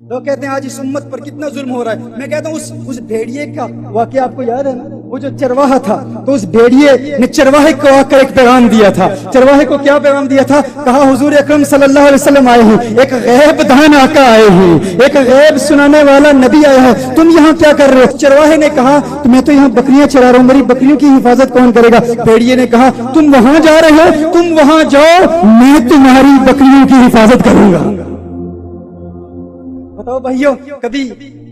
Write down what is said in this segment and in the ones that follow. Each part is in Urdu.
لوگ کہتے ہیں آج اس امت پر کتنا ظلم ہو رہا ہے. میں کہتا ہوں اس بھیڑیے کا واقعہ آپ کو یاد ہے نا, وہ جو چرواہا تھا, تو اس بھیڑیے نے چرواہے کو آ کر ایک پیغام دیا تھا. چرواہے کو کیا پیغام دیا تھا؟ کہا حضور اکرم صلی اللہ علیہ وسلم آئے ہیں, ایک غیب دان آقا آئے ہیں, ایک غیب سنانے والا نبی آیا ہے, تم یہاں کیا کر رہے ہو؟ چرواہے نے کہا میں تو یہاں بکریاں چرا رہا ہوں, میری بکریوں کی حفاظت کون کرے گا؟ بھیڑیے نے کہا تم وہاں جا رہے ہو, تم وہاں جاؤ, میں تمہاری بکریوں کی حفاظت کروں گا. بتاؤ بھائیو, کبھی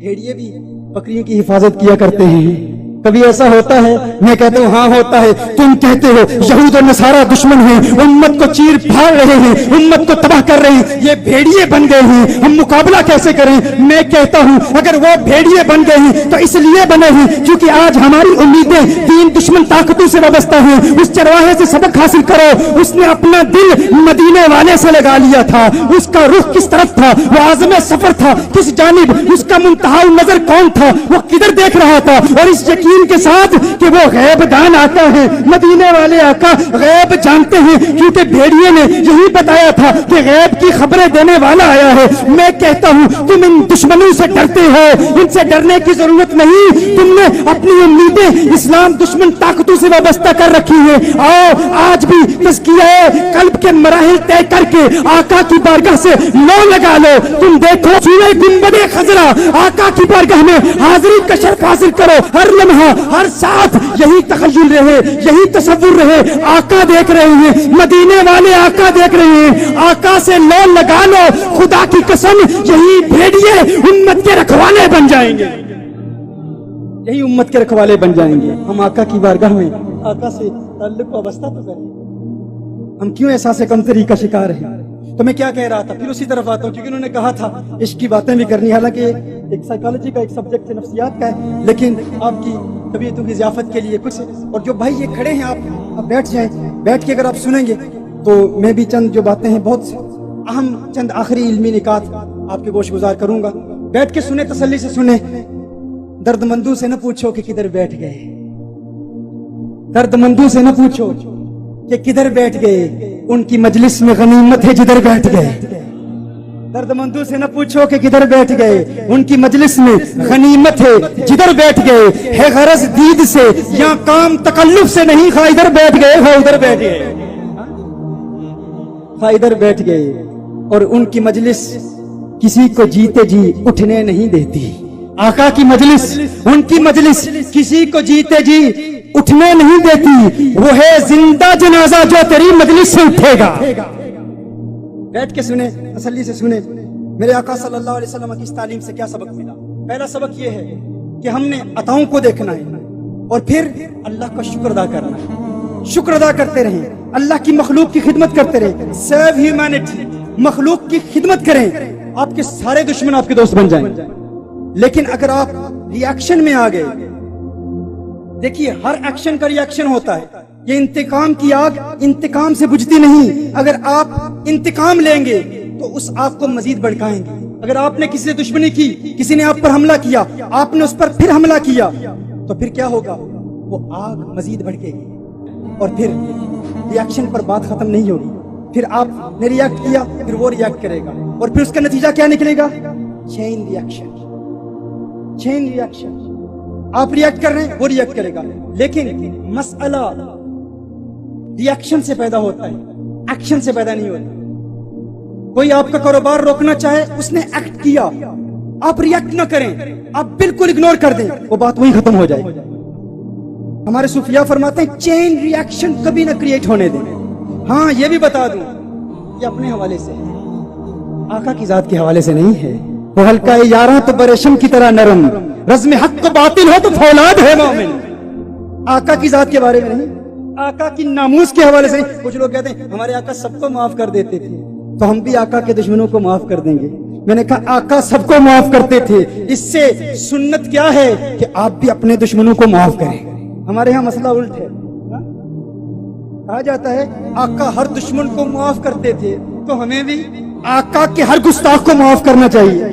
بھیڑیے بھی بکریوں کی حفاظت کیا کرتے ہیں؟ کبھی ایسا ہوتا ہے؟ میں کہتا ہوں ہاں ہوتا ہے. تم کہتے ہو یہود اور نصارہ دشمن ہیں, امت کو چیر پھاڑ رہے ہیں, امت کو تباہ کر رہے ہیں, یہ بھیڑیے بن گئے ہیں, ہم مقابلہ کیسے کریں؟ میں کہتا ہوں اگر وہ بھیڑیے بن گئے ہیں تو اس لیے بنے ہیں کیونکہ آج ہماری امیدیں تین دشمن طاقتوں سے وابستہ ہیں. اس چرواہے سے سبق حاصل کرو, اس نے اپنا دل مدینے والے سے لگا لیا تھا, اس کا رخ کس طرف تھا, وہ عازم سفر تھا کس جانب, اس کا منتہا نظر کون تھا, وہ کدھر دیکھ رہا تھا, اور اس یقین کے ساتھ کہ وہ غیب دان آقا ہے, مدینے والے آقا غیب جانتے ہیں, کیونکہ بھیڑیے نے یہی بتایا تھا کہ غیب کی خبریں دینے والا آیا ہے. میں کہتا ہوں تم ان دشمنوں سے ڈرتے ہو, ان سے ڈرنے کی ضرورت نہیں, تم نے اپنی امیدیں اسلام دشمن طاقتوں سے وابستہ کر رکھی ہیں. آؤ آج بھی تزکیہ قلب کے مراحل طے کر کے آقا کی بارگاہ سے لو لگا لو. تم دیکھو سورہ گنبد خضرا, آقا کی بارگاہ میں حاضری کا شرف حاصل کرو, ہر لمحہ ہر ساتھ یہی تخیل رہے, یہی تصور رہے, آقا دیکھ رہے ہیں, مدینے والے آقا دیکھ رہے ہیں, آقا سے لو لگا لو. خدا کی قسم یہی بھیڑیے امت کے رکھوالے بن جائیں گے, یہی امت کے رکھوالے بن جائیں گے. ہم آقا کی بارگاہ میں آقا سے تعلق کو وابستہ تو کریں, ہم کیوں احساس کمتری کا شکار ہیں؟ تو میں کیا کہہ رہا تھا, پھر اسی طرف آتا ہوں, کیونکہ انہوں نے کہا تھا عشق کی باتیں بھی کرنی, حالانکہ ایک سائیکالوجی کا ایک سبجیکٹ ہے, نفسیات کا ہے, لیکن آپ کی طبیعتوں کی ضیافت کے لیے کچھ. اور جو بھائی یہ کھڑے ہیں آپ بیٹھ جائیں, بیٹھ کے اگر آپ سنیں گے تو میں بھی چند جو باتیں ہیں بہت اہم, چند آخری علمی نکات آپ کے گوش گزار کروں گا. بیٹھ کے سنیں, تسلی سے سنیں. درد مندوں سے نہ پوچھو کہ کدھر بیٹھ گئے, درد مندوں سے نہ پوچھو کہ کدھر بیٹھ گئے, ان کی مجلس میں غنیمت ہے جدھر بیٹھ گئے. درد مندوں سے نہ پوچھو کہ کدھر بیٹھ گئے, ان کی مجلس میں غنیمت ہے جدھر بیٹھ گئے. ہے غرض دید سے یا کام تکلف سے نہیں, خواہ ادھر بیٹھ گئے خواہ ادھر بیٹھ گئے, خواہ ادھر بیٹھ گئے. اور ان کی مجلس کسی کو جیتے جی اٹھنے نہیں دیتی. آقا کی مجلس, ان کی مجلس کسی کو جیتے جی اٹھنے نہیں دیتی. وہ ہے زندہ جنازہ جو تیری مجلس سے اٹھے گا. بیٹھ کے سنیں, تسلی سے سنیں. میرے آقا صلی اللہ علیہ وسلم کی اس تعلیم سے کیا سبق ملا؟ پہلا سبق یہ ہے کہ ہم نے عطاؤں کو دیکھنا ہے اور پھر اللہ کا شکر ادا کرنا ہے. شکر ادا کرتے رہیں, اللہ کی مخلوق کی خدمت کرتے رہیں. سیو ہیومینٹی, مخلوق کی خدمت کریں, آپ کے سارے دشمن آپ کے دوست بن جائیں. لیکن اگر آپ ری ایکشن میں آ گئے, دیکھیے ہر ایکشن کا ری ایکشن ہوتا ہے. یہ انتقام کی آگ انتقام سے بجھتی نہیں. اگر آپ انتقام لیں گے تو اس آگ کو مزید بھڑکائیں گے. اگر آپ نے کسی سے دشمنی کی, کسی نے آپ پر حملہ کیا, آپ نے اس پر پھر حملہ کیا, تو پھر کیا ہوگا؟ وہ آگ مزید بھڑکے گی اور پھر ری ایکشن پر بات ختم نہیں ہوگی. پھر آپ نے ری ایکٹ کیا, پھر وہ ری ایکٹ کرے گا, اور پھر اس کا نتیجہ کیا نکلے گا؟ چین ری ایکشن. چین ری ایکشن, آپ ری ایکٹ کر رہے ہیں, وہ ری ایکٹ کرے گا. لیکن مسئلہ ری ایکشن سے پیدا ہوتا ہے, ایکشن سے پیدا نہیں ہوتا. کوئی آپ کا کاروبار روکنا چاہے, اس نے ایکٹ کیا, آپ ری ایکٹ نہ کریں, آپ بالکل اگنور کر دیں, وہ بات وہی ختم ہو جائے. ہمارے صوفیاء فرماتے ہیں چین ری ایکشن کبھی نہ کریٹ ہونے دیں. ہاں یہ بھی بتا دوں, یہ اپنے حوالے سے ہے, آقا کی ذات کے حوالے سے نہیں ہے. وہ ہلکا یاراں تو بریشم کی طرح نرم, رزم حق کو باطل ہو تو فولاد ہے مومن. آقا کی ذات کے بارے میں نہیں, آقا کی ناموس کے حوالے سے نہیں. کچھ لوگ کہتے ہیں ہمارے آقا سب کو معاف کر دیتے تھے, تو ہم بھی آقا کے دشمنوں کو معاف کر دیں گے. میں نے کہا آقا سب کو معاف کرتے تھے, اس سے سنت کیا ہے کہ آپ بھی اپنے دشمنوں کو معاف کریں. ہمارے ہاں مسئلہ الٹ ہے, کہا جاتا ہے آقا ہر دشمن کو معاف کرتے تھے, تو ہمیں بھی آقا کے ہر گستاخ کو معاف کرنا چاہیے.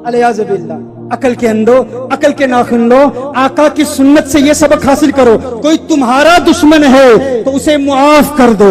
الیاذ باللہ. عقل کے اندو, عقل کے ناخن لو, آقا کی سنت سے یہ سبق حاصل کرو. کوئی تمہارا دشمن ہے تو اسے معاف کر دو,